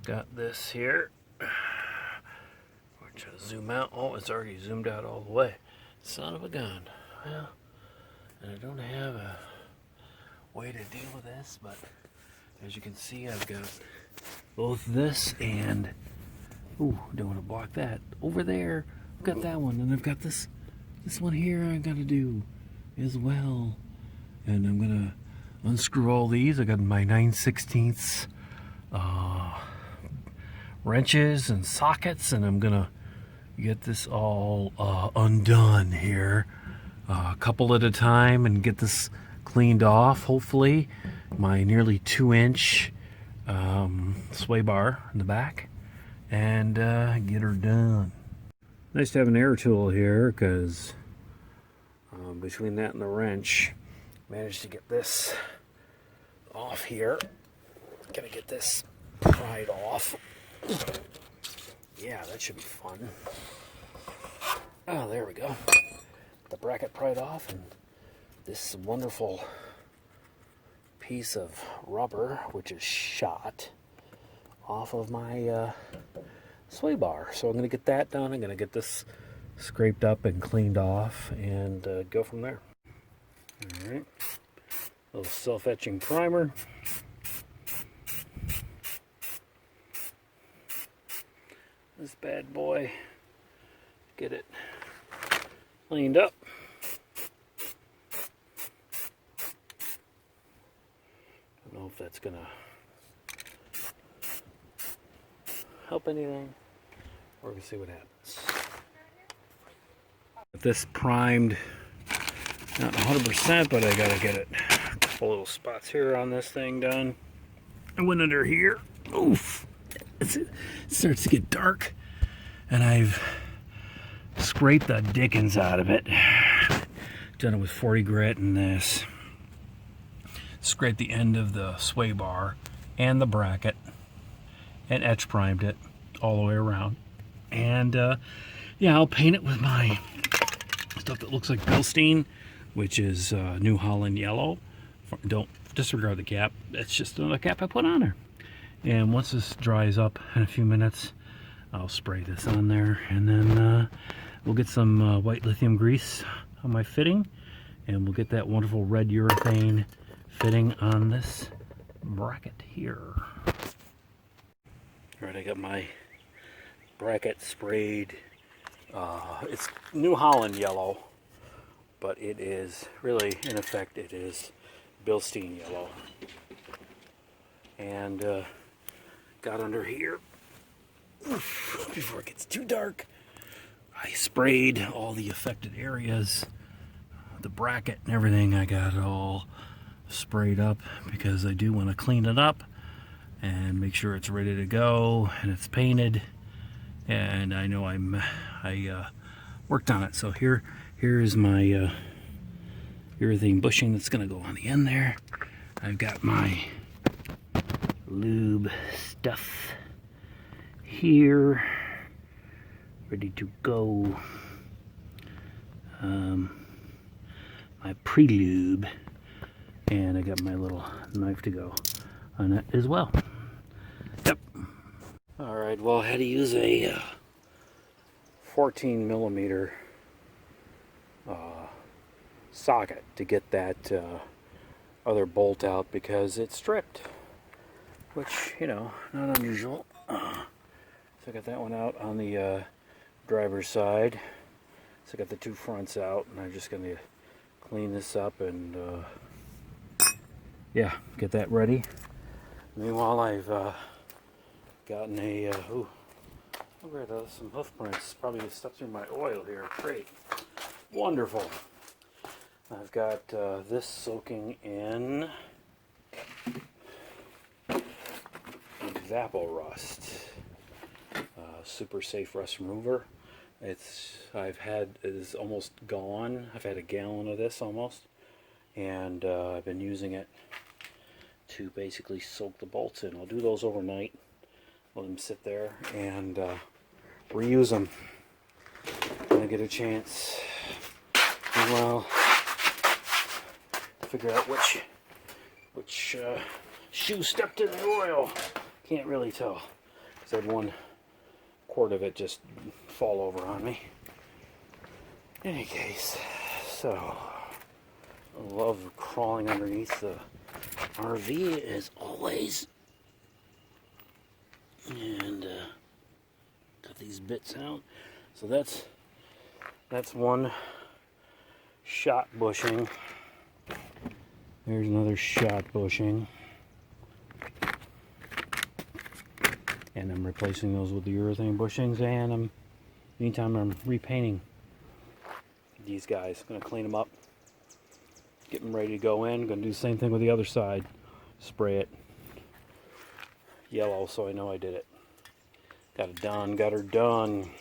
Got this here, which I'll zoom out. Oh, it's already zoomed out all the way. Son of a gun. Well, and I don't have a way to deal with this, but as you can see, I've got both this and, ooh, don't want to block that. Over there, I've got that one, and I've got this one here I got to do as well. And I'm going to unscrew all these. I got my 9/16 wrenches and sockets, and I'm gonna get this all undone here, a couple at a time, and get this cleaned off, hopefully. My nearly 2-inch sway bar in the back, and get her done. Nice to have an air tool here, because between that and the wrench, managed to get this off here. Gotta get this pried off. Yeah, that should be fun. Oh, there we go. The bracket pried off, and this wonderful piece of rubber, which is shot, off of my sway bar. So I'm going to get that done. I'm going to get this scraped up and cleaned off, and go from there. All right. A little self-etching primer. This bad boy, get it cleaned up. Don't know if that's gonna help anything. We're gonna see what happens. With this primed, not 100%, but I gotta get it. A couple little spots here on this thing done. I went under here. Oof. It starts to get dark, and I've scraped the dickens out of it. Done it with 40 grit and this. Scraped the end of the sway bar and the bracket, and etch primed it all the way around. And yeah, I'll paint it with my stuff that looks like Bilstein, which is New Holland yellow. Don't disregard the cap. That's just another cap I put on there. And once this dries up in a few minutes, I'll spray this on there, and then we'll get some white lithium grease on my fitting, and we'll get that wonderful red urethane fitting on this bracket here. All right, I got my bracket sprayed. It's New Holland yellow, but it is really, in effect, it is Bilstein yellow. And got under here before it gets too dark. I sprayed all the affected areas, the bracket and everything. I got it all sprayed up because I do want to clean it up and make sure it's ready to go and it's painted. And I know I worked on it. So here is my urethane bushing that's going to go on the end there. I've got my lube stuff here ready to go. My pre-lube, and I got my little knife to go on it as well. Yep. All right, well, I had to use a 14 millimeter socket to get that other bolt out because it's stripped, which, you know, not unusual. So I got that one out on the driver's side. So I got the two fronts out, and I'm just going to clean this up and yeah, get that ready. Meanwhile, I've gotten a ooh, look at some hoof prints. Probably stuck through my oil here. Great, wonderful. I've got this soaking in Evapo-Rust, super safe rust remover. It is almost gone. I've had a gallon of this almost, and I've been using it to basically soak the bolts in. I'll do those overnight, let them sit there, and reuse them when I get a chance. Meanwhile, figure out which shoe stepped in the oil. Can't really tell. had 1/4 of it just fall over on me. In any case, so I love crawling underneath the RV as always. And got these bits out. So that's one shot bushing. There's another shot bushing. And I'm replacing those with the urethane bushings, and meantime I'm repainting these guys. Gonna clean them up, get them ready to go in. Gonna do the same thing with the other side. Spray it yellow so I know I did it. Got it done, got her done.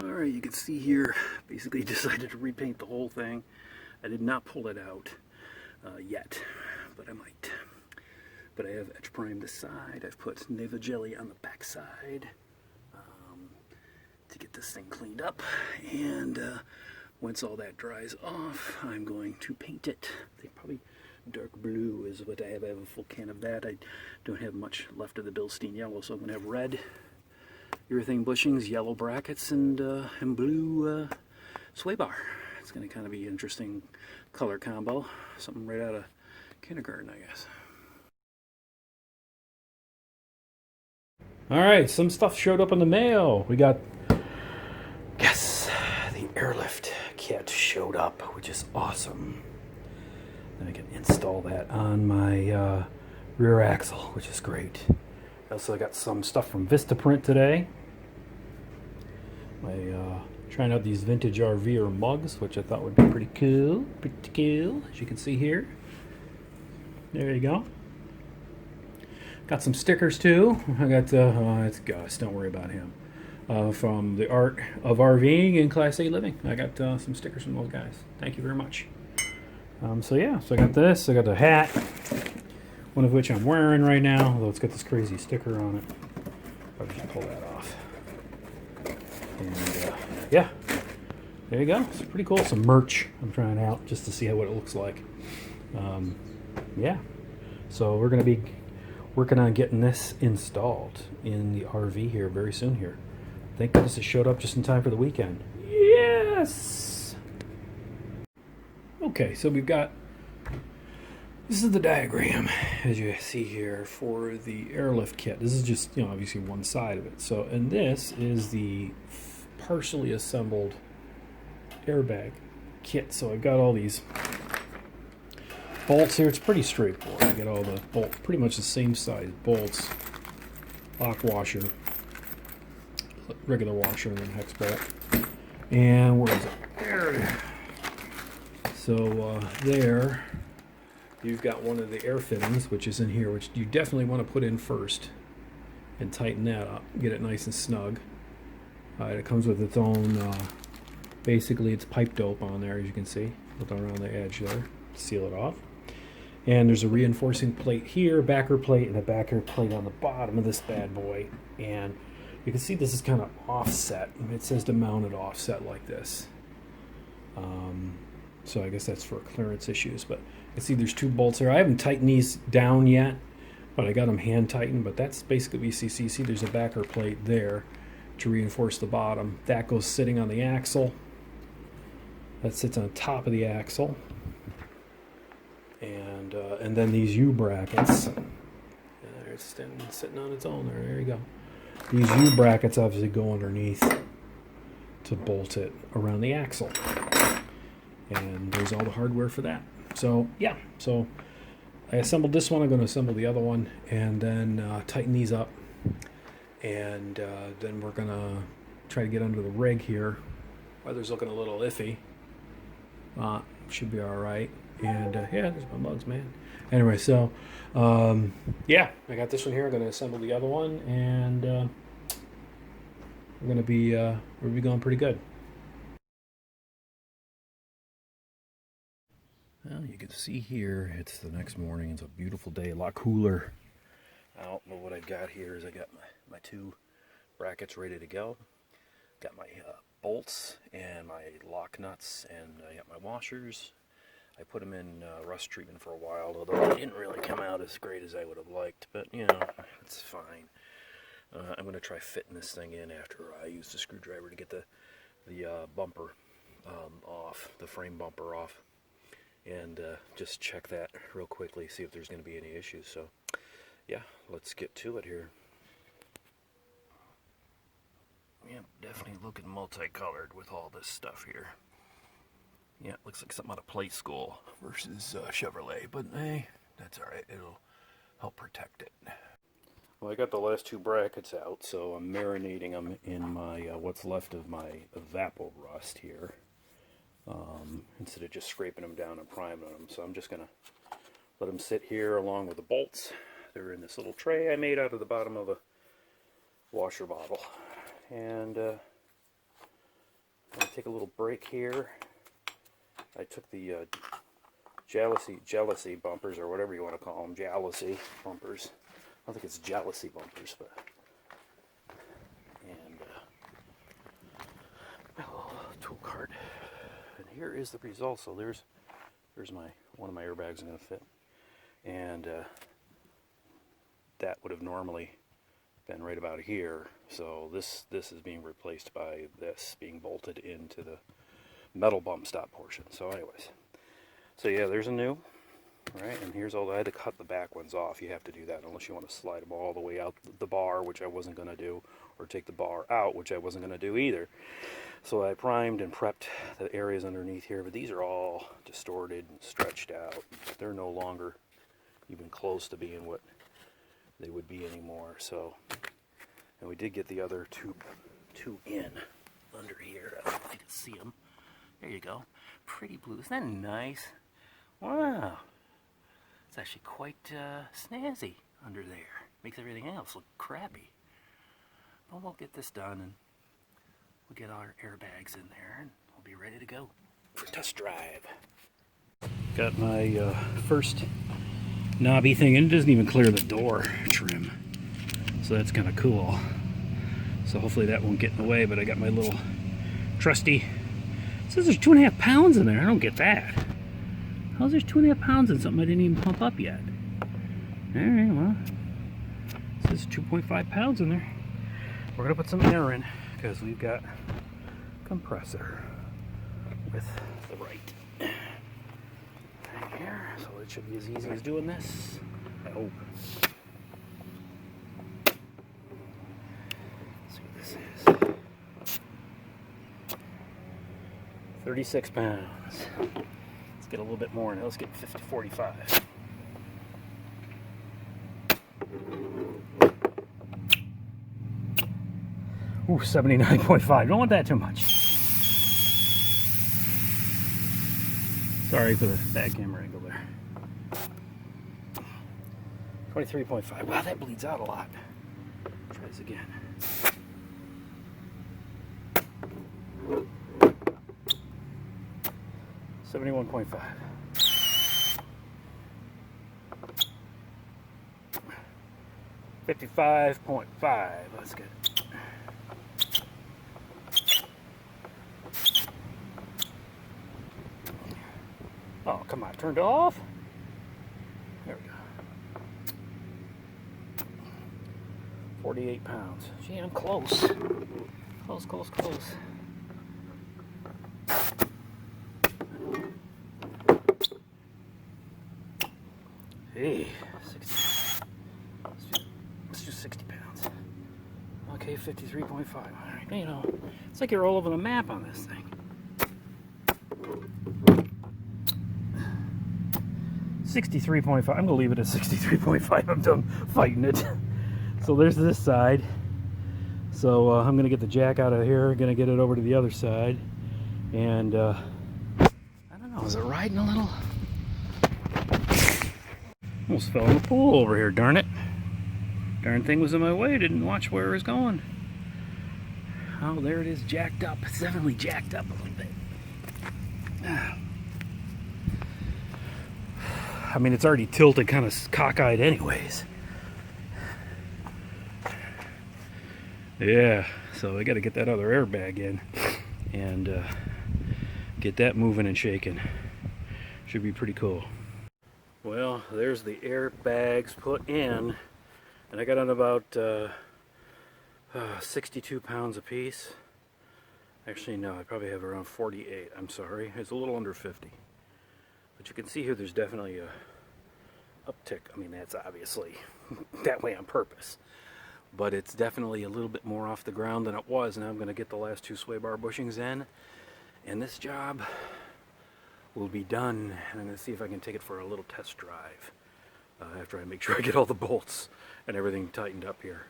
Alright, you can see here, basically decided to repaint the whole thing. I did not pull it out yet, but I might. But I have etch primed the side. I've put Neva jelly on the back side to get this thing cleaned up. And once all that dries off, I'm going to paint it. I think probably dark blue is what I have. I have a full can of that. I don't have much left of the Bilstein yellow, so I'm going to have red urethane bushings, yellow brackets, and blue sway bar. It's going to kind of be an interesting color combo. Something right out of kindergarten, I guess. Alright, some stuff showed up in the mail. We got, yes, the airlift kit showed up, which is awesome. Then I can install that on my rear axle, which is great. Also, I got some stuff from Vistaprint today. Trying out these vintage RV'er mugs, which I thought would be pretty cool. Pretty cool, as you can see here. There you go. Got some stickers too. I got, it's Gus, don't worry about him. From the Art of RVing and Class A Living. I got some stickers from those guys. Thank you very much. So yeah, so I got this. I got the hat, one of which I'm wearing right now, although it's got this crazy sticker on it. Probably should pull that off. And yeah, there you go. It's pretty cool. Some merch I'm trying out just to see what it looks like. Yeah, so we're going to be working on getting this installed in the RV here very soon here. Thank goodness it showed up just in time for the weekend. Yes! Okay, so we've got, this is the diagram, as you see here, for the airlift kit. This is just, obviously one side of it. So, and this is the partially assembled airbag kit. So I've got all these bolts here. It's pretty straightforward. I get all the bolts, pretty much the same size bolts, lock washer, regular washer, and then hex bolt. And where is it? There it is. So there, you've got one of the air fittings, which is in here, which you definitely want to put in first and tighten that up, get it nice and snug. It comes with its own, basically it's pipe dope on there, as you can see, around the edge there to seal it off. And there's a reinforcing plate here, backer plate, and a backer plate on the bottom of this bad boy. And you can see this is kind of offset. It says to mount it offset like this. So I guess that's for clearance issues. But you can see there's two bolts there. I haven't tightened these down yet, but I got them hand tightened. But that's basically VCC. See, there's a backer plate there to reinforce the bottom. That goes sitting on the axle. That sits on top of the axle. And then these U brackets. It's sitting on its own there. There you go. These U brackets obviously go underneath to bolt it around the axle. And there's all the hardware for that. So yeah, so I assembled this one. I'm going to assemble the other one and then tighten these up. And then we're going to try to get under the rig here. Weather's looking a little iffy. Should be all right. And yeah, there's my mugs, man. Anyway, so yeah, I got this one here. I'm going to assemble the other one, and we're going to be going pretty good. Well, you can see here, it's the next morning. It's a beautiful day, a lot cooler out. But what I've got here is I got my two brackets ready to go. Got my bolts and my lock nuts, and I got my washers. I put them in rust treatment for a while, although they didn't really come out as great as I would have liked, but you know, it's fine. I'm going to try fitting this thing in after I use the screwdriver to get the bumper off, the frame bumper off, and just check that real quickly, see if there's going to be any issues. So yeah, let's get to it here. Yeah, definitely looking multicolored with all this stuff here. Yeah, it looks like something out of play school versus Chevrolet, but hey, that's alright, it'll help protect it. Well, I got the last two brackets out, so I'm marinating them in my what's left of my Evapor rust here, instead of just scraping them down and priming them. So I'm just going to let them sit here along with the bolts. They're in this little tray I made out of the bottom of a washer bottle. And I'm going to take a little break here. I took the jealousy bumpers, or whatever you want to call them, jealousy bumpers. I don't think it's jealousy bumpers, but, and my little tool cart. And here is the result. So there's my one of my airbags I'm going to fit, and that would have normally been right about here. So this is being replaced by this being bolted into the metal bump stop portion. So anyways, so yeah, there's a new. Right, and here's all. I had to cut the back ones off. You have to do that unless you want to slide them all the way out the bar, which I wasn't going to do, or take the bar out, which I wasn't going to do either. So I primed and prepped the areas underneath here, but these are all distorted and stretched out. They're no longer even close to being what they would be anymore. So, and we did get the other two in under here. I don't know if you can see them. There you go. Pretty blue. Isn't that nice? Wow. It's actually quite snazzy under there. Makes everything else look crappy. But we'll get this done, and we'll get our airbags in there, and we'll be ready to go for test drive. Got my first knobby thing, and it doesn't even clear the door trim. So that's kind of cool. So hopefully that won't get in the way, but I got my little trusty. It says there's 2.5 pounds in there. I don't get that. How's there 2.5 pounds in something I didn't even pump up yet? Alright, well, it says 2.5 pounds in there. We're going to put some air in because we've got compressor with the right thing here. So it should be as easy as doing this, I hope. Let's see what this is. 36 pounds. Let's get a little bit more now. Let's get 45. Ooh, 79.5. Don't want that too much. Sorry for the bad camera angle there. 23.5. Wow, that bleeds out a lot. Try this again. $71.5. 55.5. That's good. Oh, come on. Turned off? There we go. 48 pounds. Gee, I'm close. Close. Hey, 60. Let's do 60 pounds. Okay, 53.5. All right, you know, it's like you're all over the map on this thing. 63.5. I'm going to leave it at 63.5. I'm done fighting it. So there's this side. So I'm going to get the jack out of here. Going to get it over to the other side. And I don't know, is it riding a little? Almost fell in the pool over here, darn it. Darn thing was in my way. Didn't watch where it was going. Oh, there it is, jacked up. It's definitely jacked up a little bit. I mean, it's already tilted kind of cockeyed anyways. Yeah, so I got to get that other airbag in and get that moving and shaking. Should be pretty cool. Well, there's the airbags put in, and I got on about 62 pounds a piece. Actually, no, I probably have around 48. I'm sorry, it's a little under 50. But you can see here there's definitely a uptick. I mean, that's obviously that way on purpose. But it's definitely a little bit more off the ground than it was. Now I'm going to get the last 2 sway bar bushings in, and this job will be done. And I'm going to see if I can take it for a little test drive after I make sure I get all the bolts and everything tightened up here.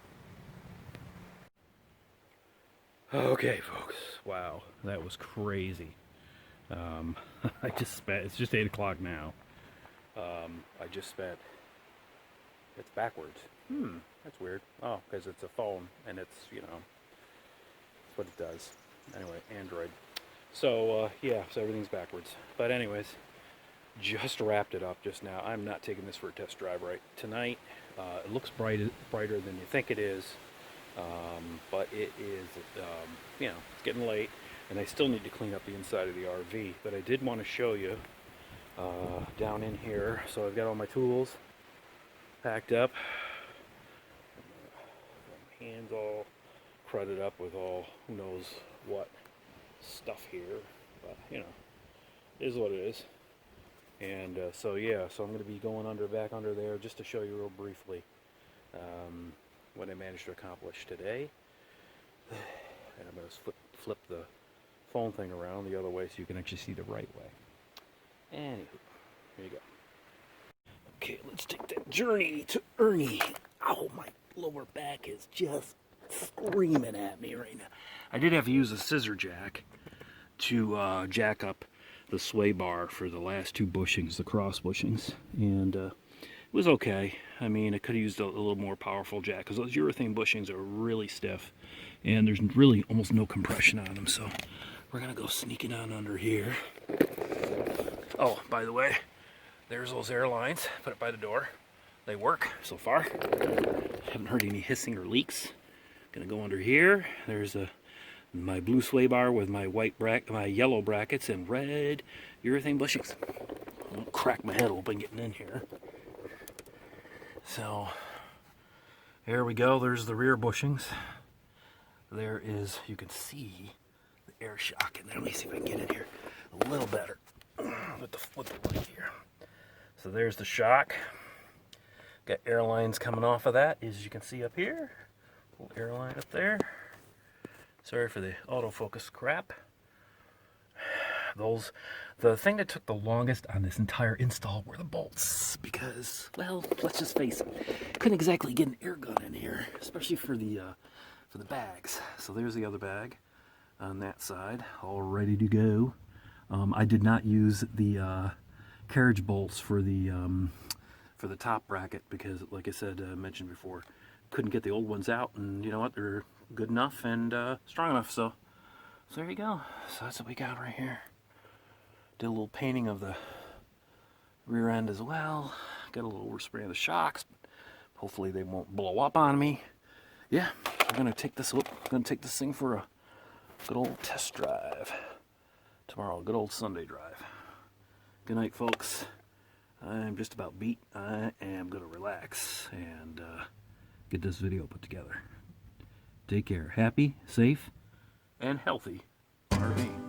Okay, folks. Wow, that was crazy. I just spent, it's just 8 o'clock now. I just spent, it's backwards. That's weird. Oh, because it's a phone and it's, you know, that's what it does. Anyway, Android. So, yeah, so everything's backwards. But anyways, just wrapped it up just now. I'm not taking this for a test drive right tonight. It looks brighter than you think it is. But it is, you know, it's getting late, and I still need to clean up the inside of the RV. But I did want to show you down in here. So I've got all my tools packed up. Hands all crudted up with all who knows what stuff here. But, you know, it is what it is. And so, yeah, so I'm going to be going back under there just to show you real briefly what I managed to accomplish today. And I'm going to flip the phone thing around the other way so you can actually see the right way. Anywho, here you go. Okay, let's take that journey to Ernie. Ow, my lower back is just screaming at me right now. I did have to use a scissor jack to jack up the sway bar for the last 2 bushings, the cross bushings, and it was okay. I mean, I could have used a little more powerful jack because those urethane bushings are really stiff and there's really almost no compression on them. So we're gonna go sneaking on under here. Oh, by the way, there's those airlines. Put it by the door. They work so far. Haven't heard any hissing or leaks. Gonna go under here. There's my blue sway bar with my my yellow brackets and red urethane bushings. I won't crack my head open getting in here. So there we go. There's the rear bushings. There is, you can see the air shock in there. Let me see if I can get in here a little better with the light here. So there's the shock. Got airlines coming off of that, as you can see up here. Little airline up there. Sorry for the autofocus crap. The thing that took the longest on this entire install were the bolts, because, well, let's just face it, couldn't exactly get an air gun in here, especially for the bags. So there's the other bag on that side, all ready to go. I did not use the carriage bolts for the top bracket because, like I said, mentioned before, couldn't get the old ones out, and you know what, they're good enough and strong enough. So there you go. So that's what we got right here. Did a little painting of the rear end as well. Got a little overspray of the shocks, but hopefully they won't blow up on me. Yeah, I'm gonna take this. I'm gonna take this thing for a good old test drive tomorrow. Good old Sunday drive. Good night, folks. I'm just about beat. I am gonna relax and get this video put together. Take care. Happy, safe, and healthy RV.